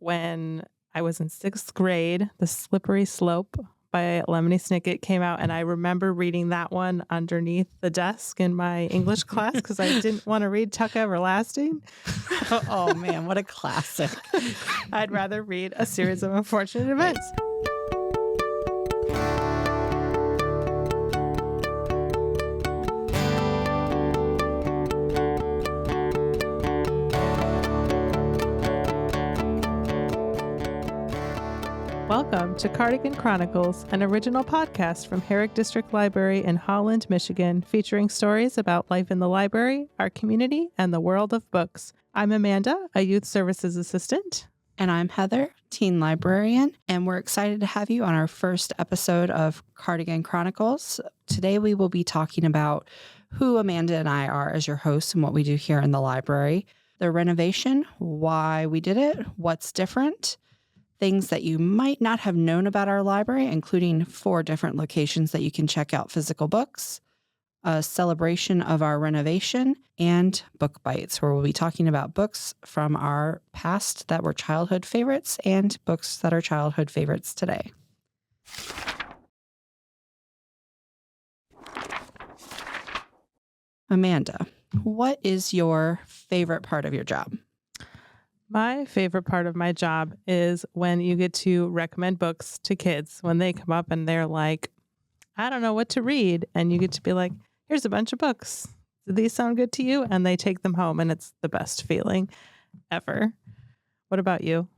when I was in sixth grade. The Slippery Slope by Lemony Snicket came out, and I remember reading that one underneath the desk in my English class because I didn't want to read Tuck Everlasting. Oh, man, what a classic. I'd rather read A Series of Unfortunate Events. Welcome to Cardigan Chronicles, an original podcast from Herrick District Library in Holland, Michigan, featuring stories about life in the library, our community, and the world of books. I'm Amanda, a youth services assistant. And I'm Heather, teen librarian, and we're excited to have you on our first episode of Cardigan Chronicles. Today we will be talking about who Amanda and I are as your hosts and what we do here in the library, the renovation, why we did it, what's different, things that you might not have known about our library, including 4 different locations that you can check out physical books, a celebration of our renovation, and Book Bites, where we'll be talking about books from our past that were childhood favorites and books that are childhood favorites today. Amanda, what is your favorite part of your job? My favorite part of my job is when you get to recommend books to kids when they come up and they're like, I don't know what to read. And you get to be like, here's a bunch of books. Do these sound good to you? And they take them home, and it's the best feeling ever. What about you?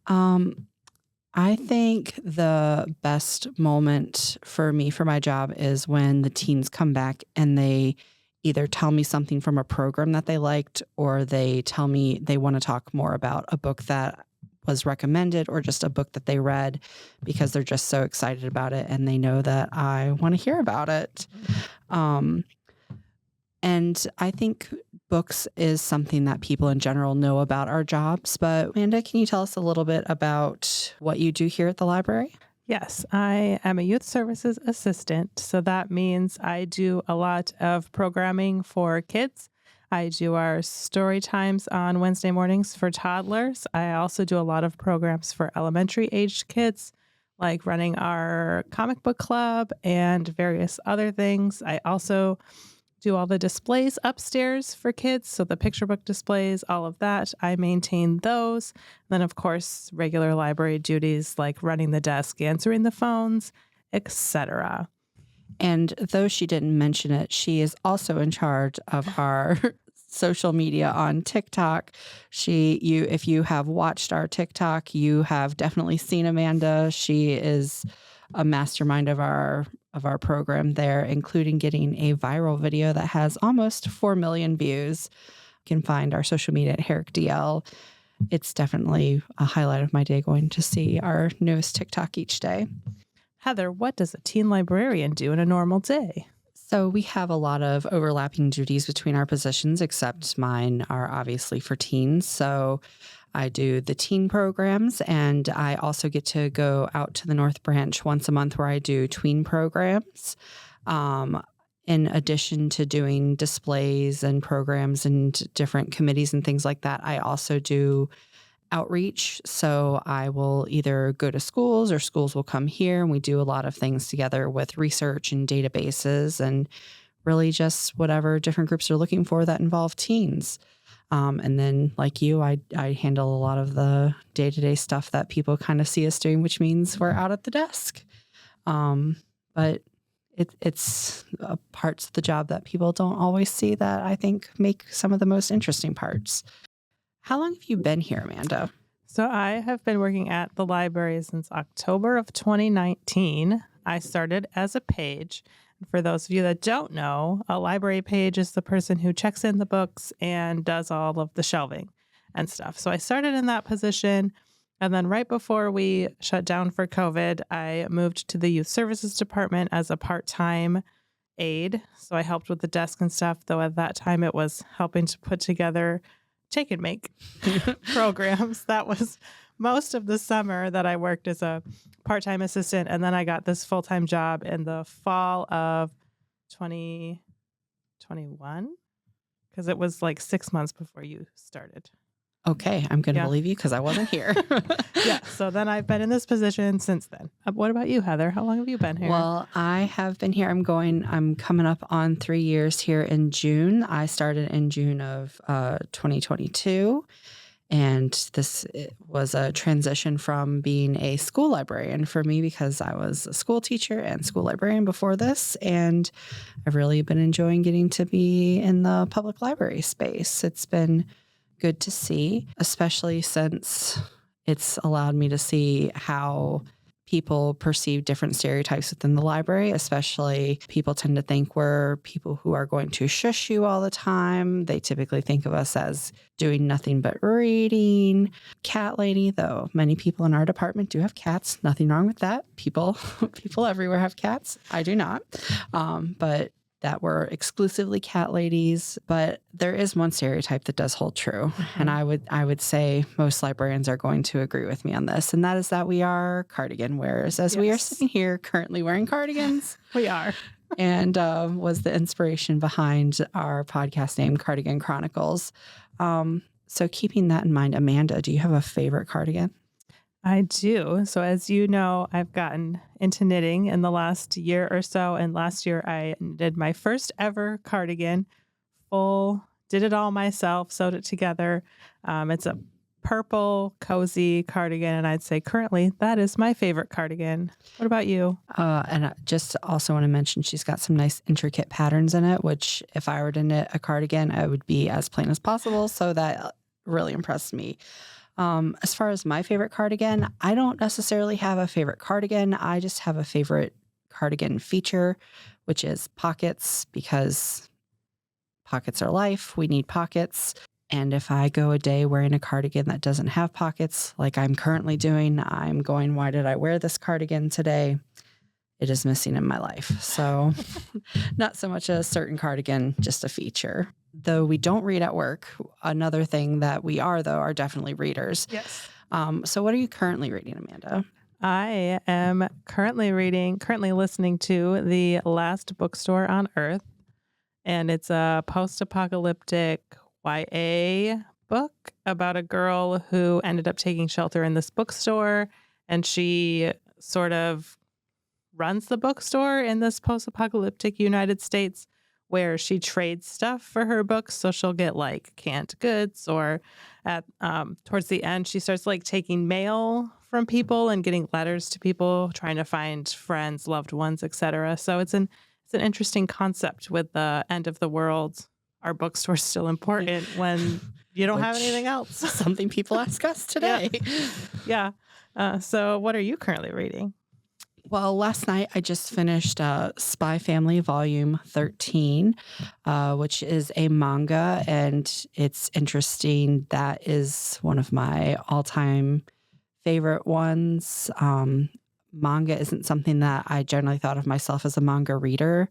I think the best moment for me for my job is when the teens come back and they either tell me something from a program that they liked, or they tell me they want to talk more about a book that was recommended or just a book that they read because they're just so excited about it and they know that I want to hear about it. And I think books is something that people in general know about our jobs. But Amanda, can you tell us a little bit about what you do here at the library? Yes, I am a youth services assistant. So that means I do a lot of programming for kids. I do our story times on Wednesday mornings for toddlers. I also do a lot of programs for elementary aged kids, like running our comic book club and various other things. I also do all the displays upstairs for kids. So the picture book displays, all of that, I maintain those. Then, of course, regular library duties like running the desk, answering the phones, etc. And though she didn't mention it, she is also in charge of our social media on TikTok. If you have watched our TikTok, you have definitely seen Amanda. She is a mastermind of our program there, including getting a viral video that has almost 4 million views. You can find our social media at Herrick DL. It's definitely a highlight of my day going to see our newest TikTok each day. Heather, what does a teen librarian do in a normal day? So we have a lot of overlapping duties between our positions, except mine are obviously for teens. So I do the teen programs, and I also get to go out to the North Branch once a month where I do tween programs. In addition to doing displays and programs and different committees and things like that, I also do outreach. So I will either go to schools or schools will come here, and we do a lot of things together with research and databases and really just whatever different groups are looking for that involve teens. And then like you, I handle a lot of the day-to-day stuff that people kind of see us doing, which means we're out at the desk. But it's parts of the job that people don't always see that I think make some of the most interesting parts. How long have you been here, Amanda? So I have been working at the library since October of 2019. I started as a page. For those of you that don't know, a library page is the person who checks in the books and does all of the shelving and stuff. So I started in that position. And then right before we shut down for COVID, I moved to the youth services department as a part-time aide. So I helped with the desk and stuff, though at that time it was helping to put together take and make programs. That was most of the summer that I worked as a part-time assistant. And then I got this full-time job in the fall of 2021 because it was like 6 months before you started. Okay, I'm going to Yeah. believe you because I wasn't here. Yeah. So then I've been in this position since then. What about you, Heather? How long have you been here? Well, I have been here. I'm coming up on 3 years here in June. I started in June of 2022. And this was a transition from being a school librarian for me because I was a school teacher and school librarian before this. And I've really been enjoying getting to be in the public library space. It's been good to see, especially since it's allowed me to see how people perceive different stereotypes within the library, especially people tend to think we're people who are going to shush you all the time. They typically think of us as doing nothing but reading. Cat lady, though many people in our department do have cats. Nothing wrong with that. People everywhere have cats. I do not. But that we're exclusively cat ladies, but there is one stereotype that does hold true. Mm-hmm. And I would say most librarians are going to agree with me on this, and that is that we are cardigan wearers, as we are sitting here currently wearing cardigans. We are. And was the inspiration behind our podcast name, Cardigan Chronicles. So keeping that in mind, Amanda, do you have a favorite cardigan? I do. So as you know, I've gotten into knitting in the last year or so. And last year I did my first ever cardigan, did it all myself, sewed it together. It's a purple, cozy cardigan. And I'd say currently that is my favorite cardigan. What about you? And I just also want to mention she's got some nice intricate patterns in it, which if I were to knit a cardigan, I would be as plain as possible. So that really impressed me. As far as my favorite cardigan, I don't necessarily have a favorite cardigan. I just have a favorite cardigan feature, which is pockets, because pockets are life. We need pockets. And if I go a day wearing a cardigan that doesn't have pockets, like I'm currently doing, I'm going, why did I wear this cardigan today? It is missing in my life. So not so much a certain cardigan, just a feature. Though we don't read at work, another thing that we are, though, are definitely readers. Yes. So what are you currently reading, Amanda? I am currently listening to The Last Bookstore on Earth. And it's a post-apocalyptic YA book about a girl who ended up taking shelter in this bookstore. And she sort of runs the bookstore in this post-apocalyptic United States, where she trades stuff for her books. So she'll get like canned goods, or at towards the end, she starts like taking mail from people and getting letters to people, trying to find friends, loved ones, etc. So it's an interesting concept with the end of the world. Our bookstore's still important when you don't have anything else. Something people ask us today. Yeah. So what are you currently reading? Well, last night I just finished Spy Family Volume 13, which is a manga, and it's interesting. That is one of my all-time favorite ones. Manga isn't something that I generally thought of myself as a manga reader,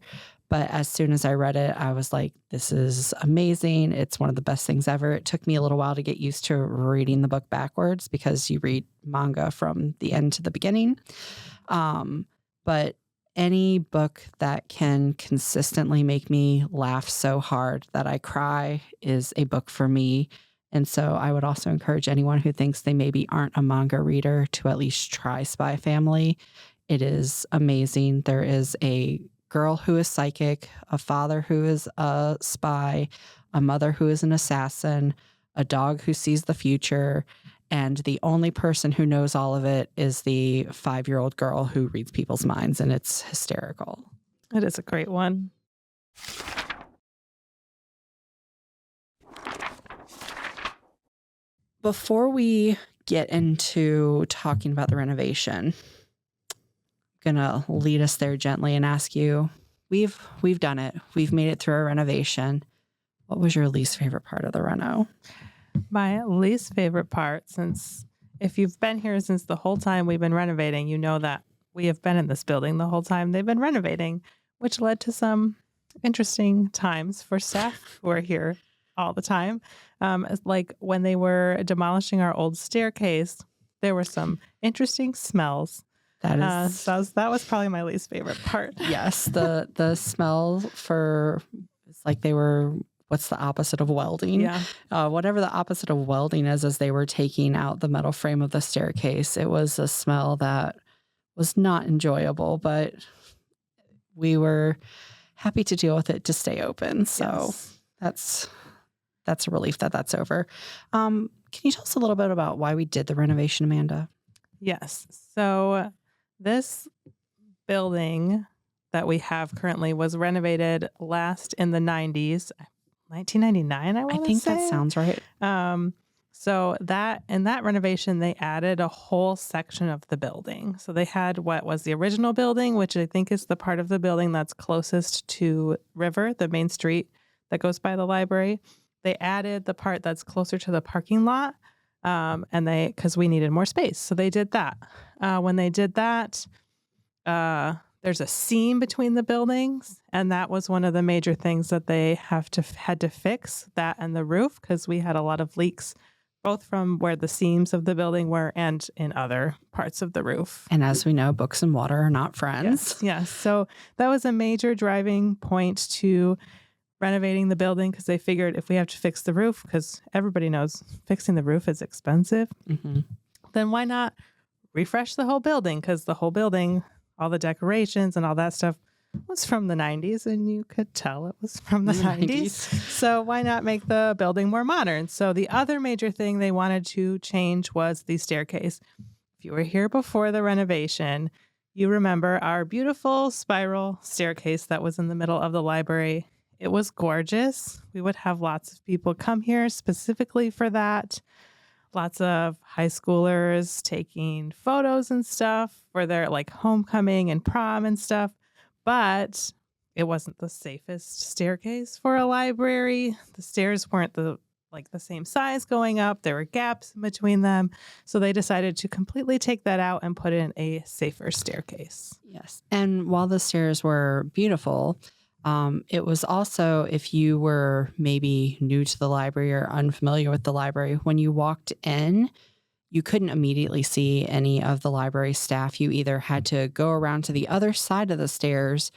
but as soon as I read it, I was like, this is amazing. It's one of the best things ever. It took me a little while to get used to reading the book backwards because you read manga from the end to the beginning. But any book that can consistently make me laugh so hard that I cry is a book for me. And so I would also encourage anyone who thinks they maybe aren't a manga reader to at least try Spy Family. It is amazing. There is a girl who is psychic, a father who is a spy, a mother who is an assassin, a dog who sees the future. And the only person who knows all of it is the 5-year-old girl who reads people's minds, and it's hysterical. It is a great one. Before we get into talking about the renovation, I'm going to lead us there gently and ask you, we've done it. We've made it through our renovation. What was your least favorite part of the reno? My least favorite part, since if you've been here since the whole time we've been renovating, you know that we have been in this building the whole time they've been renovating, which led to some interesting times for staff who are here all the time. Like when they were demolishing our old staircase, there were some interesting smells. That was probably my least favorite part. Yes, the smell it's like they were what's the opposite of welding? Yeah. Whatever the opposite of welding is, as they were taking out the metal frame of the staircase, it was a smell that was not enjoyable, but we were happy to deal with it to stay open. So that's a relief that that's over. Can you tell us a little bit about why we did the renovation, Amanda? Yes. So this building that we have currently was renovated last in the 90s, 1999, I want to say. I think that sounds right. So that in that renovation, they added a whole section of the building. So they had what was the original building, which I think is the part of the building that's closest to River, the main street that goes by the library. They added the part that's closer to the parking lot, because we needed more space. So they did that. When they did that, there's a seam between the buildings, and that was one of the major things that they had to fix, that and the roof, because we had a lot of leaks, both from where the seams of the building were and in other parts of the roof. And as we know, books and water are not friends. Yes. So that was a major driving point to renovating the building, because they figured if we have to fix the roof, because everybody knows fixing the roof is expensive, then why not refresh the whole building? Because the whole building, all the decorations and all that stuff was from the 90s, and you could tell it was from the 90s. So why not make the building more modern? So the other major thing they wanted to change was the staircase. If you were here before the renovation, you remember our beautiful spiral staircase that was in the middle of the library. It was gorgeous. We would have lots of people come here specifically for that. Lots of high schoolers taking photos and stuff for their like homecoming and prom and stuff. But it wasn't the safest staircase for a library. The stairs weren't the same size going up. There were gaps in between them. So they decided to completely take that out and put in a safer staircase. Yes. And while the stairs were beautiful, it was also, if you were maybe new to the library or unfamiliar with the library, when you walked in, you couldn't immediately see any of the library staff. You either had to go around to the other side of the stairs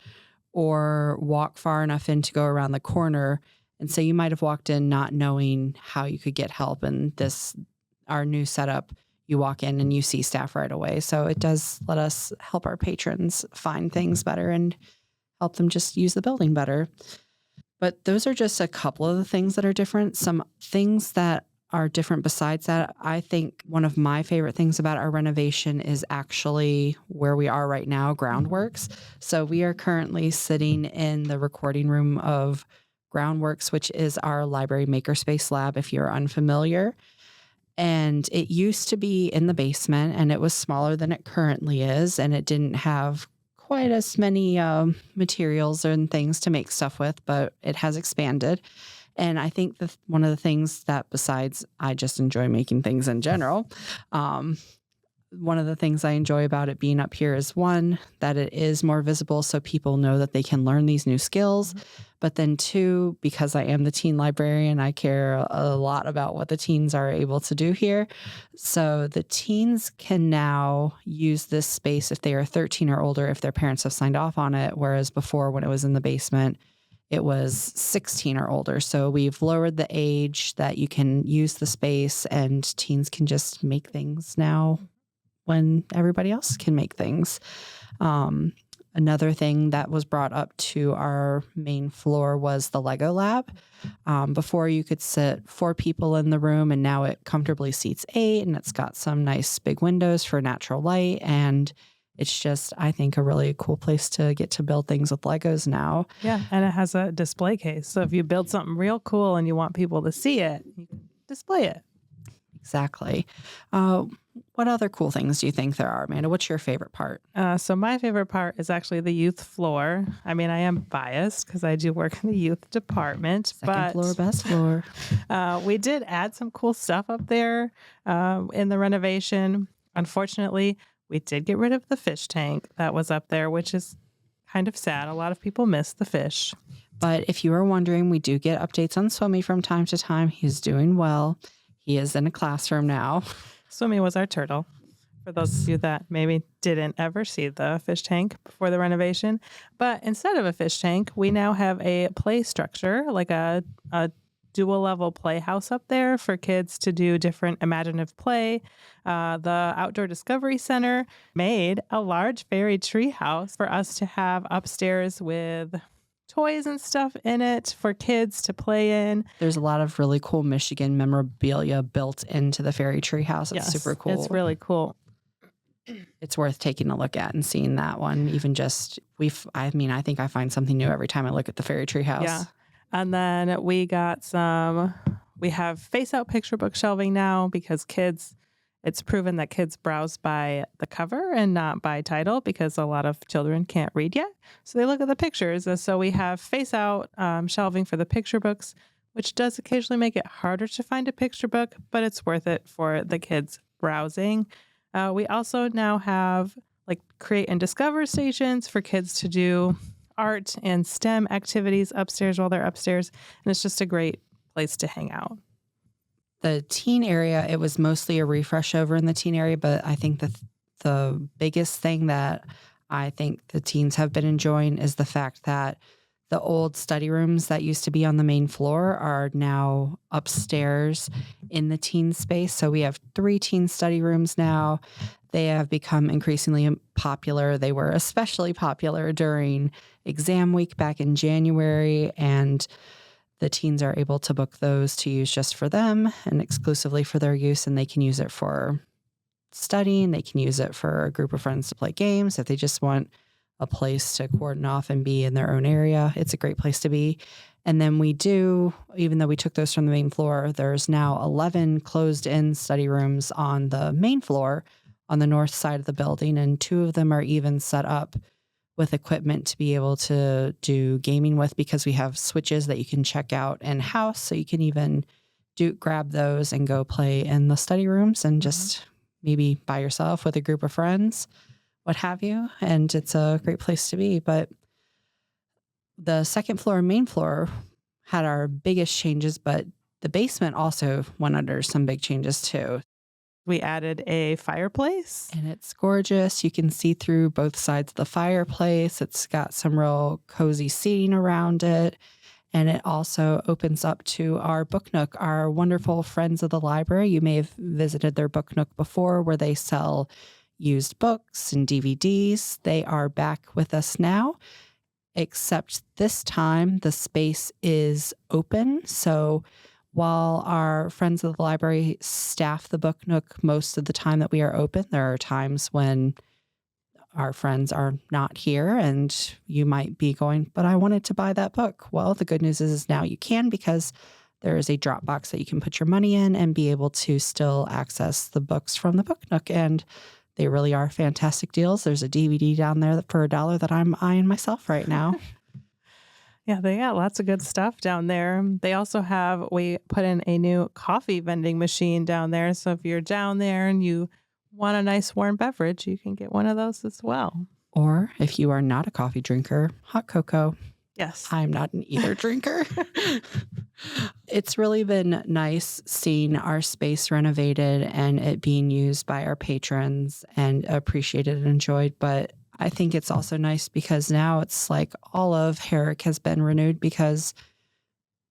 or walk far enough in to go around the corner. And so you might have walked in not knowing how you could get help. And our new setup, you walk in and you see staff right away. So it does let us help our patrons find things better and help them just use the building better. But those are just a couple of the things that are different. Some things that are different besides that, I think one of my favorite things about our renovation is actually where we are right now, Groundworks. So we are currently sitting in the recording room of Groundworks, which is our library makerspace lab, if you're unfamiliar. And it used to be in the basement, and it was smaller than it currently is, and it didn't have quite as many materials and things to make stuff with, but it has expanded. And I think one of the things that, besides I just enjoy making things in general, one of the things I enjoy about it being up here is, one, that it is more visible so people know that they can learn these new skills. But then two, because I am the teen librarian, I care a lot about what the teens are able to do here. So the teens can now use this space if they are 13 or older, if their parents have signed off on it, whereas before, when it was in the basement, it was 16 or older. So we've lowered the age that you can use the space, and teens can just make things now when everybody else can make things. Another thing that was brought up to our main floor was the Lego lab. Before, you could sit 4 people in the room, and now it comfortably seats 8, and it's got some nice big windows for natural light. And it's just, I think, a really cool place to get to build things with Legos now. Yeah, and it has a display case. So if you build something real cool and you want people to see it, you can display it. Exactly. What other cool things do you think there are, Amanda? What's your favorite part? So my favorite part is actually the youth floor. I mean, I am biased because I do work in the youth department. Second floor, best floor. We did add some cool stuff up there in the renovation. Unfortunately, we did get rid of the fish tank that was up there, which is kind of sad. A lot of people miss the fish. But if you are wondering, we do get updates on Swimmy from time to time. He's doing well. He is in a classroom now. Swimmy was our turtle. for those of you that maybe didn't ever see the fish tank before the renovation. But instead of a fish tank, we now have a play structure, like a dual level playhouse up there for kids to do different imaginative play. The Outdoor Discovery Center made a large fairy tree house for us to have upstairs with toys and stuff in it for kids to play in. There's a lot of really cool Michigan memorabilia built into the fairy tree house. It's super cool. It's really cool. It's worth taking a look at and seeing that one. Even just, I think I find something new every time I look at the fairy tree house. Yeah. And then we have face out picture book shelving now because it's proven that kids browse by the cover and not by title because a lot of children can't read yet. So they look at the pictures. And so we have face out shelving for the picture books, which does occasionally make it harder to find a picture book, but it's worth it for the kids browsing. We also now have like create and discover stations for kids to do art and STEM activities upstairs while they're upstairs. And it's just a great place to hang out. The teen area, it was mostly a refresh over in the teen area, but I think the biggest thing that I think the teens have been enjoying is the fact that the old study rooms that used to be on the main floor are now upstairs in the teen space. So we have 3 teen study rooms now. They have become increasingly popular. They were especially popular during exam week back in January, and the teens are able to book those to use just for them and exclusively for their use, and they can use it for studying. They can use it for a group of friends to play games. If they just want a place to cordon off and be in their own area, it's a great place to be. And then we do, even though we took those from the main floor, there's now 11 closed-in study rooms on the main floor on the north side of the building, and 2 of them are even set up with equipment to be able to do gaming with because we have switches that you can check out in-house, so you can even grab those and go play in the study rooms and just maybe by yourself with a group of friends, what have you, and it's a great place to be. But the second floor and main floor had our biggest changes, but the basement also went under some big changes too. We added a fireplace. And it's gorgeous. You can see through both sides of the fireplace. It's got some real cozy seating around it. And it also opens up to our book nook, our wonderful friends of the library. You may have visited their book nook before, where they sell used books and DVDs. They are back with us now, except this time the space is open. So while our friends of the library staff the book nook most of the time that we are open, there are times when our friends are not here and you might be going, but I wanted to buy that book. Well, the good news is now you can, because there is a drop box that you can put your money in and be able to still access the books from the book nook. And they really are fantastic deals. There's a DVD down there for $1 that I'm eyeing myself right now. Yeah, they got lots of good stuff down there. They also we put in a new coffee vending machine down there. So if you're down there and you want a nice warm beverage, you can get one of those as well. Or if you are not a coffee drinker, hot cocoa. Yes. I'm not an either drinker. It's really been nice seeing our space renovated and it being used by our patrons and appreciated and enjoyed. But I think it's also nice because now it's like all of Herrick has been renewed, because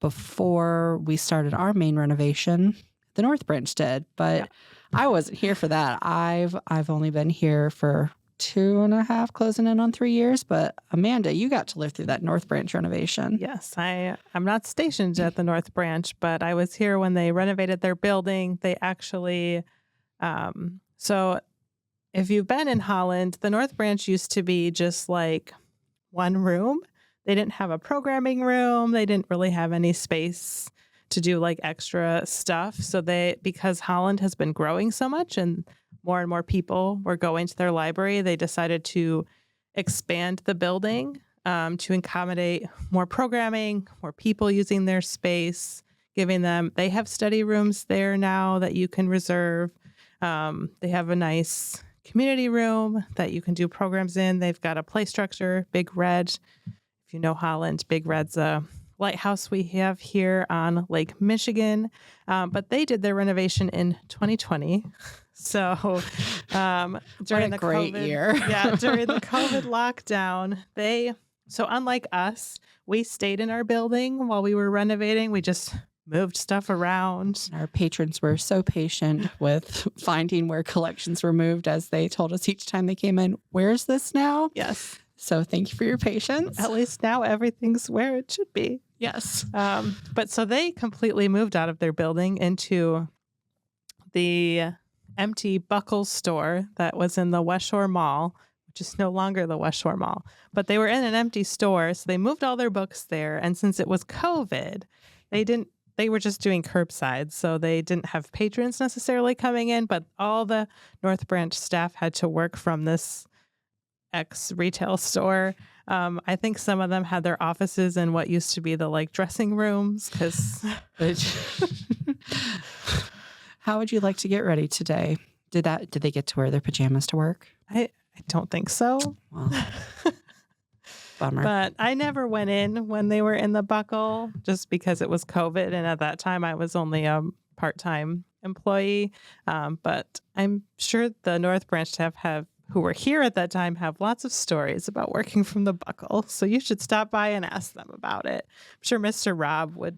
before we started our main renovation, the North Branch did, but I wasn't here for that. I've only been here for 2.5, closing in on 3 years. But Amanda, you got to live through that North Branch renovation. Yes, I'm not stationed at the North Branch, but I was here when they renovated their building. They actually, so if you've been in Holland, the North Branch used to be just like one room. They didn't have a programming room. They didn't really have any space to do like extra stuff. So because Holland has been growing so much and more people were going to their library, they decided to expand the building to accommodate more programming, more people using their space, they have study rooms there now that you can reserve. They have a nice community room that you can do programs in. They've got a play structure, Big Red. If you know Holland, Big Red's a lighthouse we have here on Lake Michigan. But they did their renovation in 2020. So During What a great year. Yeah, during the COVID lockdown, so unlike us, we stayed in our building while we were renovating. We just moved stuff around. Our patrons were so patient with finding where collections were moved as they told us each time they came in, where's this now? Yes. So thank you for your patience. At least now everything's where it should be. Yes. But so they completely moved out of their building into the empty Buckles store that was in the West Shore Mall, which is no longer the West Shore Mall. But they were in an empty store, so they moved all their books there. And since it was COVID, they were just doing curbside, so they didn't have patrons necessarily coming in, but all the North Branch staff had to work from this ex-retail store. I think some of them had their offices in what used to be the dressing rooms, because... How would you like to get ready today? Did they get to wear their pajamas to work? I don't think so. Well, bummer. But I never went in when they were in the Buckle just because it was COVID. And at that time, I was only a part-time employee. But I'm sure the North Branch staff who were here at that time have lots of stories about working from the Buckle. So you should stop by and ask them about it. I'm sure Mr. Rob would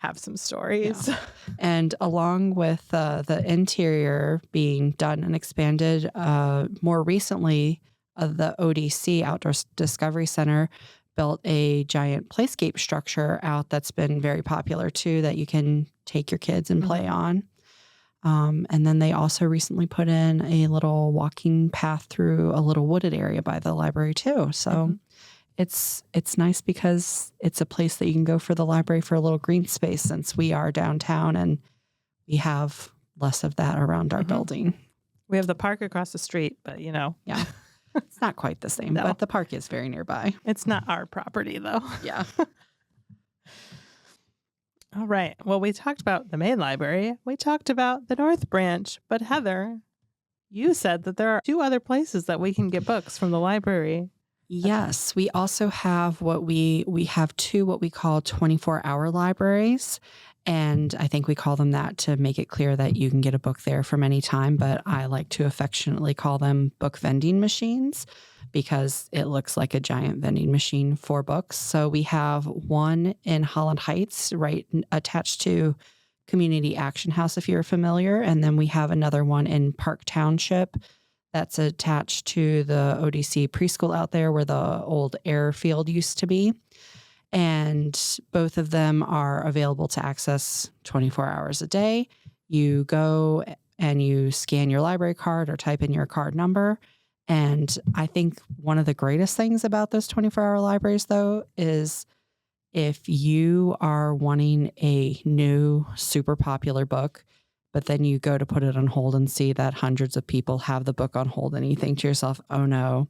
have some stories. Yeah. And along with the interior being done and expanded, more recently, the ODC, Outdoor Discovery Center, built a giant playscape structure out that's been very popular too, that you can take your kids and play on. And then they also recently put in a little walking path through a little wooded area by the library too. So it's nice because it's a place that you can go for the library for a little green space, since we are downtown and we have less of that around our building. We have the park across the street, but Yeah. It's not quite the same, but the park is very nearby. It's not our property though. Yeah. All right. Well, we talked about the main library. We talked about the North Branch, but Heather, you said that there are 2 other places that we can get books from the library. Yes, we also have we have 2 what we call 24-hour libraries, and I think we call them that to make it clear that you can get a book there from any time, but I like to affectionately call them book vending machines because it looks like a giant vending machine for books. So we have one in Holland Heights, right attached to Community Action House, if you're familiar, and then we have another one in Park Township that's attached to the ODC preschool out there where the old airfield used to be. And both of them are available to access 24 hours a day. You go and you scan your library card or type in your card number. And I think one of the greatest things about those 24-hour libraries, though, is if you are wanting a new, super popular book, but then you go to put it on hold and see that hundreds of people have the book on hold, and you think to yourself, oh no,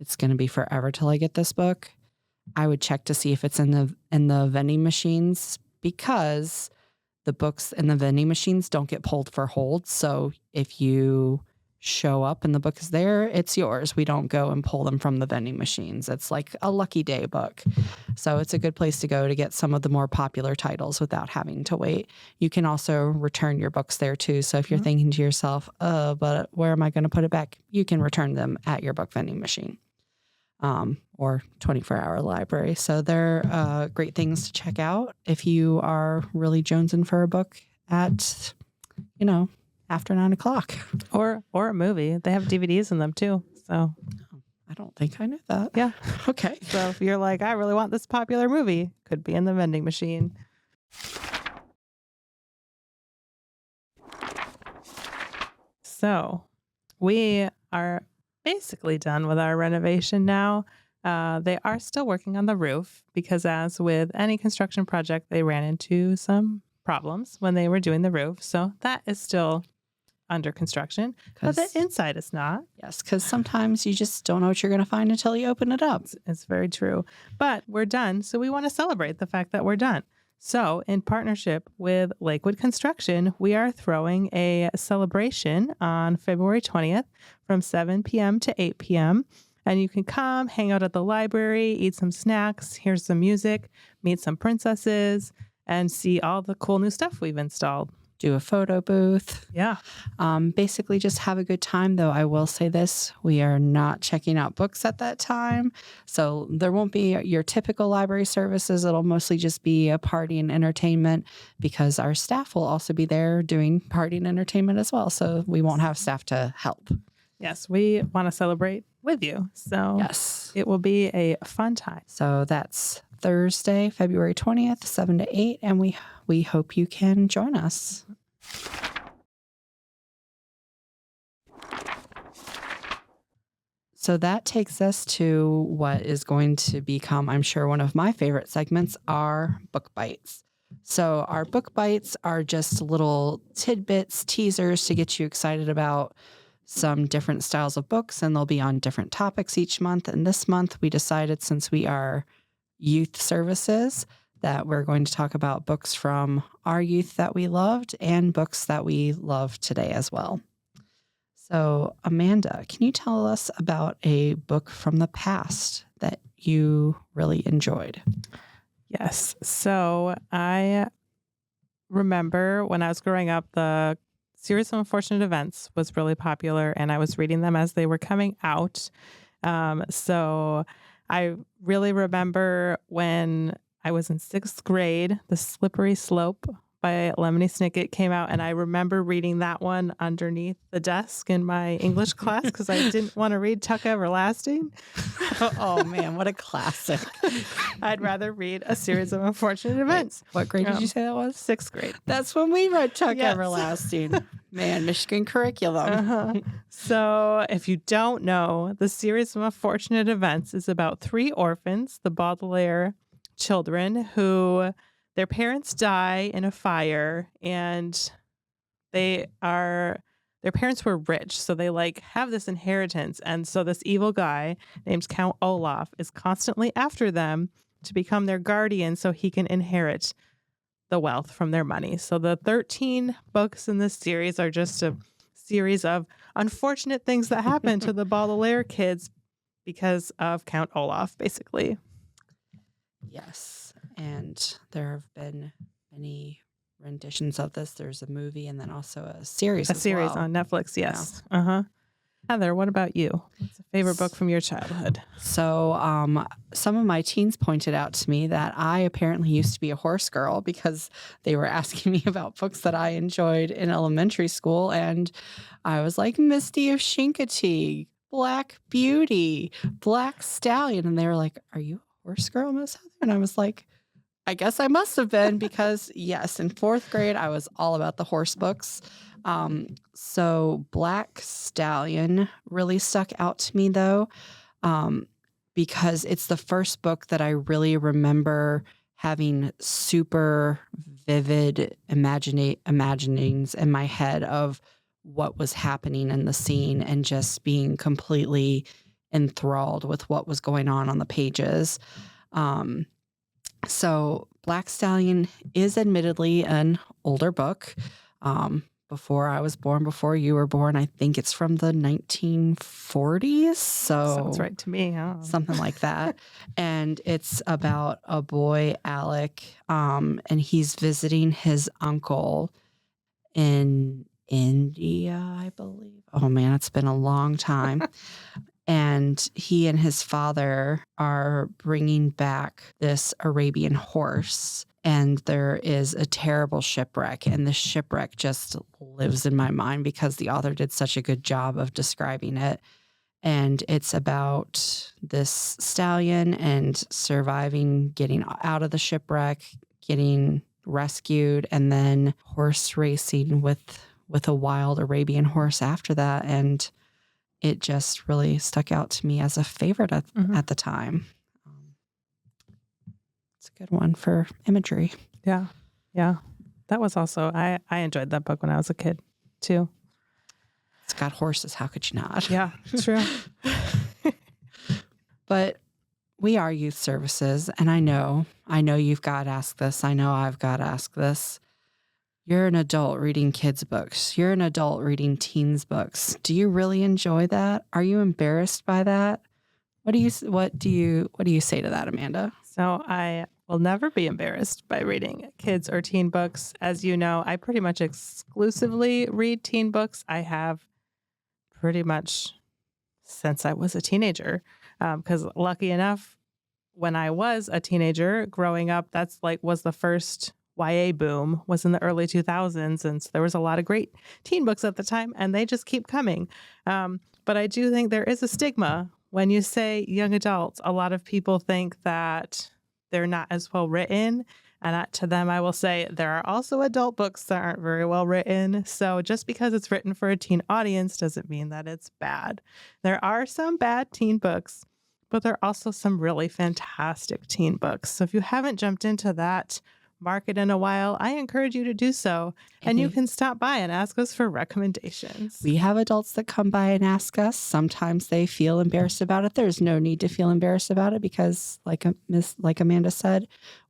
it's going to be forever till I get this book. I would check to see if it's in the vending machines, because the books in the vending machines don't get pulled for hold. So if you show up and the book is there, it's yours. We don't go and pull them from the vending machines. It's like a lucky day book. So it's a good place to go to get some of the more popular titles without having to wait. You can also return your books there too. So if you're thinking to yourself, but where am I going to put it back? You can return them at your book vending machine or 24-hour library. So they're great things to check out if you are really jonesing for a book at, after 9 o'clock. Or a movie. They have DVDs in them too. So I don't think I knew that. Yeah. Okay. So if you're like, I really want this popular movie, could be in the vending machine. So we are basically done with our renovation now. They are still working on the roof because, as with any construction project, they ran into some problems when they were doing the roof. So that is still under construction, but the inside is not. Yes, because sometimes you just don't know what you're going to find until you open it up. It's very true. But we're done, so we want to celebrate the fact that we're done. So in partnership with Lakewood Construction, we are throwing a celebration on February 20th from 7 p.m. to 8 p.m. And you can come, hang out at the library, eat some snacks, hear some music, meet some princesses, and see all the cool new stuff we've installed. do a photo booth. Yeah. Basically just have a good time, though. I will say this, we are not checking out books at that time. So there won't be your typical library services. It'll mostly just be a party and entertainment because our staff will also be there doing party and entertainment as well. So we won't have staff to help. Yes, we want to celebrate with you. So Yes. it will be a fun time. So that's Thursday, February 20th, 7 to 8. And we hope you can join us. So that takes us to what is going to become, I'm sure, one of my favorite segments, our book bites. So our book bites are just little tidbits, teasers to get you excited about some different styles of books, and they'll be on different topics each month. And this month we decided, since we are youth services, that we're going to talk about books from our youth that we loved and books that we love today as well. So, Amanda, can you tell us about a book from the past that you really enjoyed? Yes. So I remember when I was growing up, the series of unfortunate events was really popular, and I was reading them as they were coming out. So I really remember when I was in 6th grade, The Slippery Slope by Lemony Snicket came out, and I remember reading that one underneath the desk in my English class because I didn't want to read Tuck Everlasting. Oh, man, what a classic. I'd rather read A Series of Unfortunate Events. What grade did you say that was? 6th grade. That's when we read Tuck Yes. Everlasting. Man, Michigan curriculum. Uh-huh. So if you don't know, The Series of Unfortunate Events is about 3 orphans, the Baudelaire children, who their parents die in a fire, and their parents were rich, so they have this inheritance. And so this evil guy named Count Olaf is constantly after them to become their guardian so he can inherit the wealth from their money. So the 13 books in this series are just a series of unfortunate things that happen to the Baudelaire kids because of Count Olaf, basically. Yes. And there have been many renditions of this. There's a movie and then also a series. A series on Netflix, yes. Yeah. Uh-huh. Heather, what about you? What's a favorite book from your childhood? So some of my teens pointed out to me that I apparently used to be a horse girl because they were asking me about books that I enjoyed in elementary school. And I was like, Misty of Chincoteague, Black Beauty, Black Stallion. And they were like, are you a horse girl, Miss Heather? And I was like, I guess I must have been because, yes, in 4th grade, I was all about the horse books. So Black Stallion really stuck out to me, though, because it's the first book that I really remember having super vivid imaginings in my head of what was happening in the scene and just being completely enthralled with what was going on the pages. So Black Stallion is admittedly an older book. Before I was born, before you were born, I think it's from the 1940s. So sounds right to me. Huh? Something like that. And it's about a boy, Alec, and he's visiting his uncle in India, I believe. Oh man, it's been a long time. And he and his father are bringing back this Arabian horse. And there is a terrible shipwreck. And the shipwreck just lives in my mind because the author did such a good job of describing it. And it's about this stallion and surviving, getting out of the shipwreck, getting rescued, and then horse racing with a wild Arabian horse after that. And it just really stuck out to me as a favorite at the time. It's a good one for imagery. Yeah. Yeah. That was also, I enjoyed that book when I was a kid too. It's got horses. How could you not? Yeah, true. But we are youth services. And I know you've got to ask this. I know I've got to ask this. You're an adult reading kids' books. You're an adult reading teens' books. Do you really enjoy that? Are you embarrassed by that? What do you say to that, Amanda? So I will never be embarrassed by reading kids or teen books. As you know, I pretty much exclusively read teen books. I have pretty much since I was a teenager. Because lucky enough, when I was a teenager growing up, that's like was the first YA boom was in the early 2000s. And so there was a lot of great teen books at the time, and they just keep coming. But I do think there is a stigma when you say young adults. A lot of people think that they're not as well written. And to them, I will say there are also adult books that aren't very well written. So just because it's written for a teen audience doesn't mean that it's bad. There are some bad teen books, but there are also some really fantastic teen books. So if you haven't jumped into that market in a while, I encourage you to do so. And you can stop by and ask us for recommendations. We have adults that come by and ask us. Sometimes they feel embarrassed about it. There's no need to feel embarrassed about it because like Amanda said,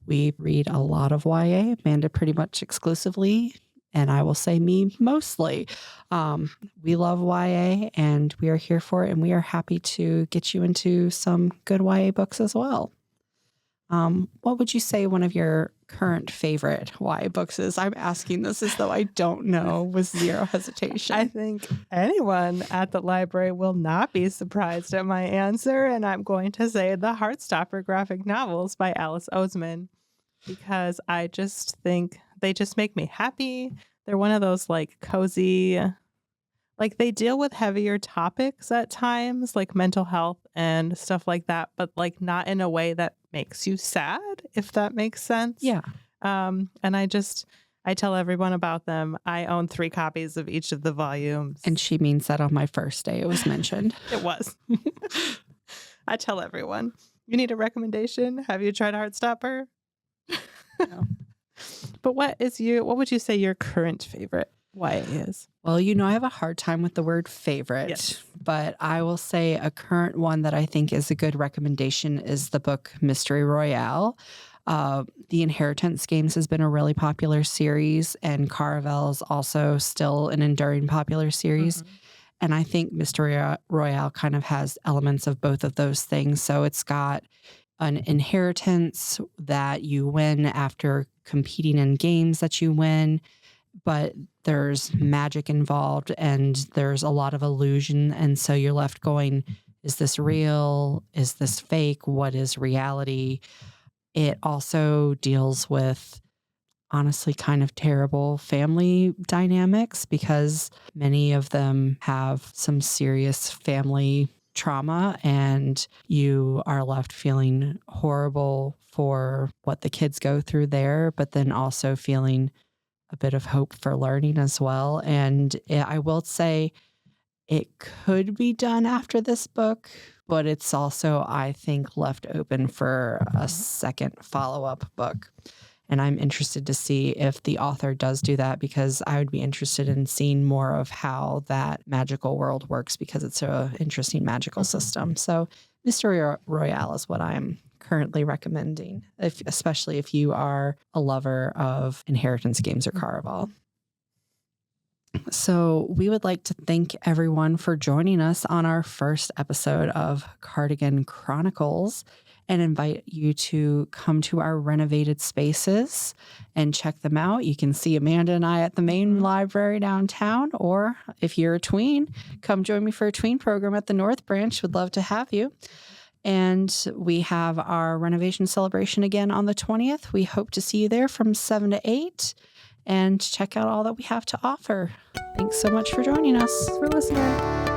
we read a lot of YA. Amanda pretty much exclusively, and I will say me mostly. We love YA and we are here for it, and we are happy to get you into some good YA books as well. What would you say one of your current favorite YA books is? I'm asking this as though I don't know with zero hesitation. I think anyone at the library will not be surprised at my answer, and I'm going to say the Heartstopper graphic novels by Alice Oseman, because I just think they just make me happy. They're one of those like cozy, like they deal with heavier topics at times, like mental health and stuff like that, but like not in a way that makes you sad, if that makes sense. Yeah. And I tell everyone about them. I own 3 copies of each of the volumes. And she means that on my first day it was mentioned. It was. I tell everyone, you need a recommendation? Have you tried Heartstopper? No. But what would you say your current favorite YA is? Well, I have a hard time with the word favorite, Yes. But I will say a current one that I think is a good recommendation is the book Mystery Royale. The Inheritance Games has been a really popular series, and Caravel is also still an enduring popular series. Mm-hmm. And I think Mystery Royale kind of has elements of both of those things. So it's got an inheritance that you win after competing in games that you win, but there's magic involved and there's a lot of illusion. And so you're left going, is this real? Is this fake? What is reality? It also deals with honestly kind of terrible family dynamics because many of them have some serious family trauma, and you are left feeling horrible for what the kids go through there, but then also feeling a bit of hope for learning as well. And I will say it could be done after this book, but it's also, I think, left open for a second follow-up book. And I'm interested to see if the author does do that, because I would be interested in seeing more of how that magical world works, because it's an interesting magical system. So Mystery Royale is what I'm currently recommending, especially if you are a lover of Inheritance Games or Caraval. So we would like to thank everyone for joining us on our first episode of Cardigan Chronicles, and invite you to come to our renovated spaces and check them out. You can see Amanda and I at the main library downtown, or if you're a tween, come join me for a tween program at the North Branch. Would love to have you. And we have our renovation celebration again on the 20th. We hope to see you there from 7 to 8 and check out all that we have to offer. Thanks so much for joining us. For listening.